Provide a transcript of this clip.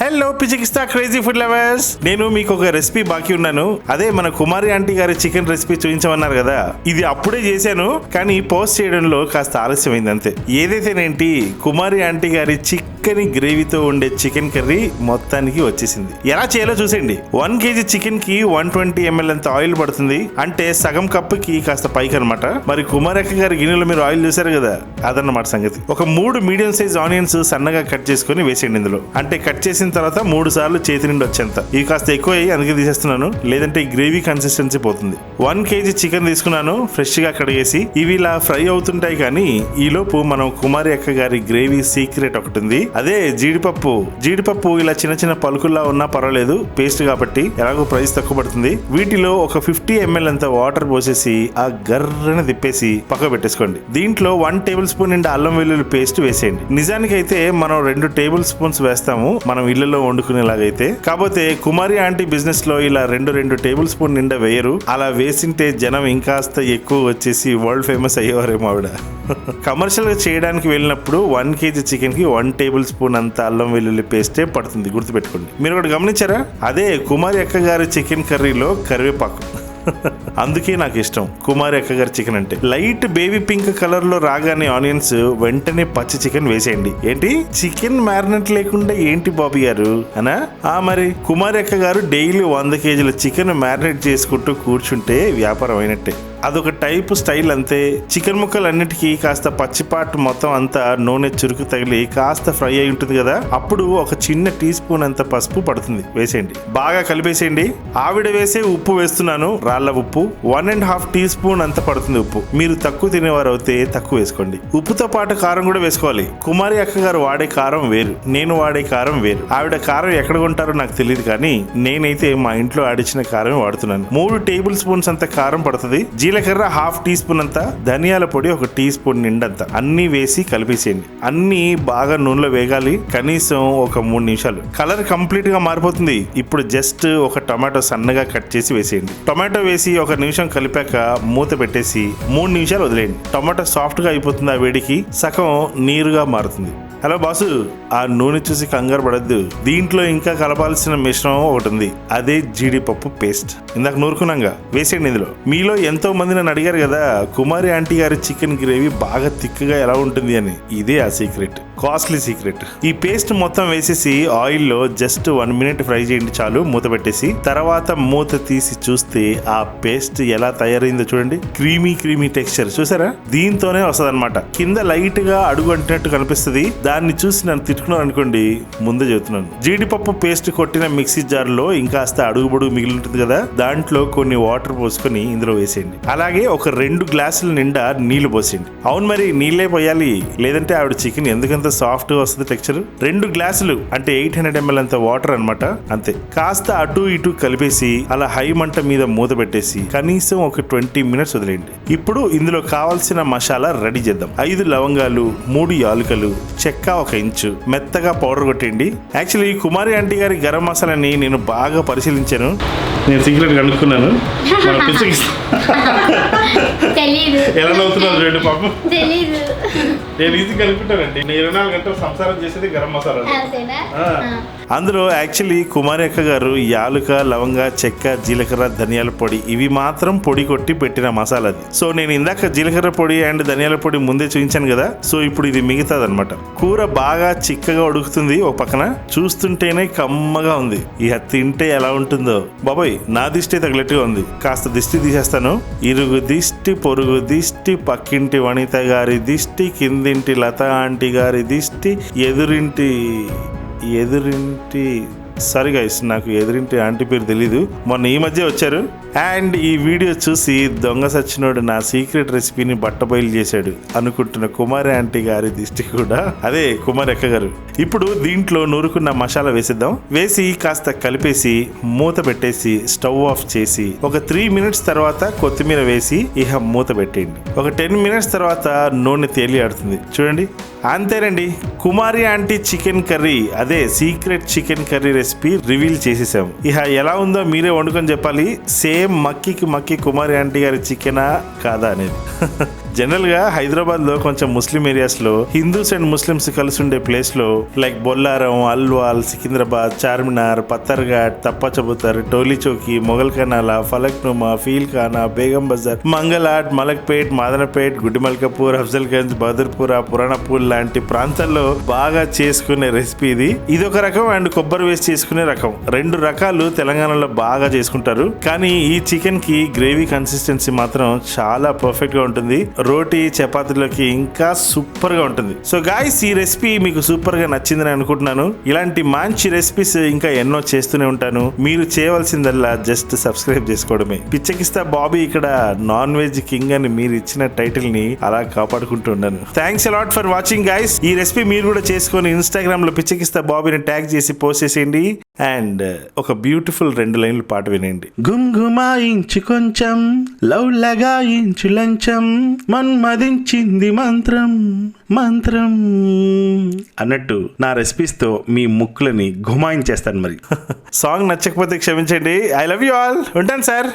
Hello పిచ్చికిస్తా crazy food lovers, నేను మీకు ఒక రెసిపీ బాకీ ఉన్నాను. అదే మన కుమారి ఆంటీ గారి చికెన్ రెసిపీ చూపించమన్నారు కదా, ఇది అప్పుడే చేశాను కానీ పోస్ట్ చేయడంలో కాస్త ఆలస్యమైంది అంతే. ఏదైతేనేంటి కుమారి ఆంటీ గారి చికెన్ గ్రేవీతో ఉండే చికెన్ కర్రీ మొత్తానికి వచ్చేసింది. ఎలా చేయాలో చూసేయండి. 1 kg చికెన్ కి 120 ml అంత ఆయిల్ పడుతుంది, అంటే సగం కప్పుకి కాస్త పైకి అనమాట. మరి కుమారి అక్క గారి గిన్నెలో మీరు ఆయిల్ చూసారు కదా, అదన్నమాట సంగతి. ఒక 3 మీడియం సైజ్ ఆనియన్స్ సన్నగా కట్ చేసుకుని వేసేయండి ఇందులో. అంటే కట్ చేసిన తర్వాత 3 సార్లు చేతి నుండి వచ్చేంత. ఇవి కాస్త ఎక్కువ అయ్యి అందుకే తీసేస్తున్నాను, లేదంటే ఈ గ్రేవీ కన్సిస్టెన్సీ పోతుంది. 1 kg చికెన్ తీసుకున్నాను, ఫ్రెష్ గా కడిగేసి. ఇవి ఇలా ఫ్రై అవుతుంటాయి కానీ ఈలోపు మనం కుమారి అక్క గారి గ్రేవీ సీక్రెట్ ఒకటి ఉంది. అదే జీడిపప్పు ఇలా చిన్న చిన్న పలుకుల్లా ఉన్నా పర్వాలేదు, పేస్ట్ కాబట్టి ఎలాగో ప్రైస్ తక్కువ పడుతుంది. వీటిలో ఒక 50 ml అంత వాటర్ పోసేసి ఆ గర్రని తిప్పేసి పక్క పెట్టేసుకోండి. దీంట్లో 1 టేబుల్ స్పూన్ నిండా అల్లం వెల్లుల్లి పేస్ట్ వేసేయండి. నిజానికైతే మనం 2 టేబుల్ స్పూన్స్ వేస్తాము మనం ఇళ్లలో వండుకునేలాగైతే. కాకపోతే కుమారి ఆంటీ బిజినెస్ లో ఇలా 2 టేబుల్ స్పూన్ నిండా వేయరు. అలా వేసింటే జనం ఇంకాస్త ఎక్కువ వచ్చేసి వరల్డ్ ఫేమస్ అయ్యేవారేమో ఆవిడ. కమర్షియల్ గా చేయడానికి వెళ్ళినప్పుడు 1 kg చికెన్ కి 1 టేబుల్ స్పూన్ అంత అల్లం వెల్లుల్లి పేస్టే పడుతుంది, గుర్తుపెట్టుకోండి. మీరు ఒకటి గమనించారా, అదే కుమారి అక్క గారి చికెన్ కర్రీలో కరివేపాకు. అందుకే నాకు ఇష్టం కుమారి అక్క గారి చికెన్ అంటే. లైట్ బేబీ పింక్ కలర్ లో రాగానే ఆనియన్స్, వెంటనే పచ్చి చికెన్ వేసేయండి. ఏంటి చికెన్ మ్యారినేట్ లేకుండా ఏంటి బాబీ గారు అనా? మరి కుమారి అక్క గారు డైలీ 100 kg చికెన్ మ్యారినేట్ చేసుకుంటూ కూర్చుంటే వ్యాపారం అయినట్టే. అదొక టైప్ స్టైల్ అంతే. చికెన్ ముక్కలు అన్నిటికీ కాస్త పచ్చిపాటు మొత్తం అంతా నూనె చురుకు తగిలి కాస్త ఫ్రై అయి ఉంటుంది కదా, అప్పుడు ఒక చిన్న టీ స్పూన్ అంత పసుపు పడుతుంది, వేసేయండి. బాగా కలిపేసేయండి. ఆవిడ వేసే ఉప్పు వేస్తున్నాను, రాళ్ళ ఉప్పు. 1.5 టీ స్పూన్ అంత పడుతుంది ఉప్పు. మీరు తక్కువ తినేవారు అయితే తక్కువ వేసుకోండి. ఉప్పుతో పాటు కారం కూడా వేసుకోవాలి. కుమారి అక్క గారు వాడే కారం వేరు, నేను వాడే కారం వేరు. ఆవిడ కారం ఎక్కడ కొంటారో నాకు తెలియదు కానీ నేనైతే మా ఇంట్లో ఆడిచిన కారమే వాడుతున్నాను. 3 టేబుల్ స్పూన్స్ అంత కారం పడుతుంది. జీలకర్ర 1/2 టీ స్పూన్ అంతా, ధనియాల పొడి 1 టీ స్పూన్ నిండంతా అన్ని వేసి కలిపేసేయండి. అన్ని బాగా నూనెలో వేగాలి, కనీసం ఒక 3 నిమిషాలు. కలర్ కంప్లీట్ గా మారిపోతుంది. ఇప్పుడు జస్ట్ ఒక టొమాటో సన్నగా కట్ చేసి వేసేయండి. టొమాటో వేసి 1 నిమిషం కలిపాక మూత పెట్టేసి 3 నిమిషాలు వదిలేయండి. టొమాటో సాఫ్ట్ గా అయిపోతుంది, ఆ వేడికి సగం నీరుగా మారుతుంది. హలో బాసు, ఆ నూనె చూసి కంగారు పడద్దు. దీంట్లో ఇంకా కలపాల్సిన మిశ్రమం ఒకటి ఉంది, అదే జీడిపప్పు పేస్ట్. ఇందాక నూరుకున్నాగా, వేసేయండి ఇందులో. మీలో ఎంతో మంది నన్ను అడిగారు కదా కుమారి ఆంటీ గారి చికెన్ గ్రేవీ బాగా థిక్గా ఎలా ఉంటుంది అని. ఇదే ఆ సీక్రెట్, కాస్ట్లీ సీక్రెట్. ఈ పేస్ట్ మొత్తం వేసేసి ఆయిల్లో జస్ట్ 1 minute ఫ్రై చేయండి చాలు, మూత పెట్టేసి. తర్వాత మూత తీసి చూస్తే ఆ పేస్ట్ ఎలా తయారైందో చూడండి. క్రీమీ టెక్స్చర్ చూసారా? దీంతోనే వస్తుంది అనమాట. కింద లైట్ గా అడుగు అంటినట్టు కనిపిస్తుంది. దాన్ని చూసి నన్ను తిట్టుకున్నాను అనుకోండి, ముందే చెబుతున్నాను. జీడిపప్పు పేస్ట్ కొట్టిన మిక్సీ జార్ లో ఇంకాస్త అడుగు మిగిలి ఉంటుంది కదా, దాంట్లో కొన్ని వాటర్ పోసుకొని ఇందులో వేసేయండి. అలాగే ఒక 2 గ్లాసుల నిండా నీళ్లు పోసేయండి. అవును మరి నీళ్ళే పోయాలి, లేదంటే ఆవిడ చికెన్ ఎందుకంత సాఫ్ట్ గా వస్తుంది టెక్స్చర్. 2 గ్లాసులు అంటే 800 ml అంత వాటర్ అన్నమాట, అంతే. కాస్త అటు ఇటు కలిపేసి అలా హై మంట మీద మూత పెట్టేసి కనీసం ఒక 20 minutes వదిలేయండి. ఇప్పుడు ఇందులో కావాల్సిన మసాలా రెడీ చేద్దాం. 5 లవంగాలు, 3 యాలకులు, చెక్క 1 ఇంచు మెత్తగా పౌడర్ కొట్టండి. యాక్చువల్లీ కుమారి ఆంటీ గారి గరం మసాలాని నేను బాగా పరిశీలించాను, నేను సీక్రెట్ కనుక్కున్నాను. ఎలా నవ్వుతున్నాను చూడండి పాపం. నేను ఈజీ కనుక్కుంటానండి, నేను 24 గంటలు సంసారం చేసేది గరం మసాలా. అందులో యాక్చువల్లీ కుమారి అక్క గారు యాలుక, లవంగ, చెక్క, జీలకర్ర, ధనియాల పొడి ఇవి మాత్రం పొడి కొట్టి పెట్టిన మసాలా అది. సో నేను ఇందాక జీలకర్ర పొడి అండ్ ధనియాల పొడి ముందే చూపించాను కదా, సో ఇప్పుడు ఇది మిగతాది అనమాట. కూర బాగా చిక్కగా ఉడుకుతుంది, ఒక పక్కన చూస్తుంటేనే కమ్మగా ఉంది. ఇక తింటే ఎలా ఉంటుందో బాబాయ్. నా దిష్టి తగినట్టుగా ఉంది, కాస్త దిష్టి తీసేస్తాను. ఇరుగు దిష్టి, పొరుగు దిష్టి, పక్కింటి వనిత గారి దిష్టి, కిందింటి లత ఆంటీ గారి దిష్టి, ఎదురింటి సారీ గైస్, నాకు ఎదురింటి ఆంటీ పేరు తెలీదు, మొన్న ఈ మధ్య వచ్చారు. అండ్ ఈ వీడియో చూసి దొంగ సచ్చినోడు నా సీక్రెట్ రెసిపీని బట్టబయలు చేశాడు అనుకుంటున్న కుమారి ఆంటీ గారి దిష్టి కూడా అదే కుమారి అక్క గారు. ఇప్పుడు దీంట్లో నూరుకున్న మసాలా వేసిద్దాం. వేసి కాస్త కలిపేసి మూత పెట్టేసి స్టవ్ ఆఫ్ చేసి ఒక 3 minutes తర్వాత కొత్తిమీర వేసి ఇహ మూత పెట్టేయండి. ఒక 10 minutes తర్వాత నూనె తేలి ఆడుతుంది చూడండి. అంతేనండి, కుమారి ఆంటీ చికెన్ కర్రీ, అదే secret chicken curry recipe reveal చేసేసాం. ఇహ ఎలా ఉందో మీరే వండుకొని చెప్పాలి. సేమ్ మక్కి కుమారి ఆంటీ గారి చికెనా కాదా అనేది. జనరల్ గా హైదరాబాద్ లో కొంచెం ముస్లిం ఏరియాస్ లో హిందూస్ అండ్ ముస్లిమ్స్ కలిసి ఉండే ప్లేస్ లో లైక్ బొల్లారం, అల్వాల్, సికింద్రాబాద్, చార్మినార్, పత్తర్ఘాట్, తప్ప చబుతర్, టోలీ చౌకీ, మొఘల్ కనాలా, ఫలక్నుమా, ఫీల్ ఖానా, బేగం బజార్, మంగళాట్, మలక్పేట్, మాదనపేట్, గుడిమల్కపూర్, అఫ్జల్గంజ్, బహదూర్పుర, పురాణపూర్ లాంటి ప్రాంతాల్లో బాగా చేసుకునే రెసిపీ ఇది. ఇదొక రకం అండ్ కొబ్బరి వేసి చేసుకునే రకం. రెండు రకాలు తెలంగాణలో బాగా చేసుకుంటారు. కానీ ఈ చికెన్ కి గ్రేవీ కన్సిస్టెన్సీ మాత్రం చాలా పర్ఫెక్ట్ గా ఉంటుంది. రోటీ చపాతీలోకి ఇంకా సూపర్ గా ఉంటుంది. సో గాయ్స్, ఈ రెసిపీ మీకు సూపర్ గా నచ్చిందని అనుకుంటున్నాను. ఇలాంటి మంచి రెసిపీస్ ఇంకా ఎన్నో చేస్తూనే ఉంటాను. మీరు చేయవలసిందల్లా జస్ట్ సబ్స్క్రైబ్ చేసుకోవడమే. పిచ్చకిస్తా బాబీ ఇక్కడ నాన్ వెజ్ కింగ్ అని మీరు ఇచ్చిన టైటిల్ ని అలా కాపాడుకుంటూ ఉన్నాను. Thanks a lot for watching guys. ఈ రెసిపీ మీరు కూడా చేసుకొని ఇన్స్టాగ్రామ్ లో పిచ్చకిస్తా బాబీని ట్యాగ్ చేసి పోస్ట్ చేసేయండి. అండ్ ఒక బ్యూటిఫుల్ 2 లైన్లు పాట వినండి. గుమ్గుమాయించు కొంచెం, లవ్ లగాయించు లంచం, మన్మదించింది మంత్రం మంత్రం అన్నట్టు నా రెసిపీస్ తో మీ ముక్కులని గుమాయించేస్తాను. మరి సాంగ్ నచ్చకపోతే క్షమించండి. I love you all. ఉంటాను సార్.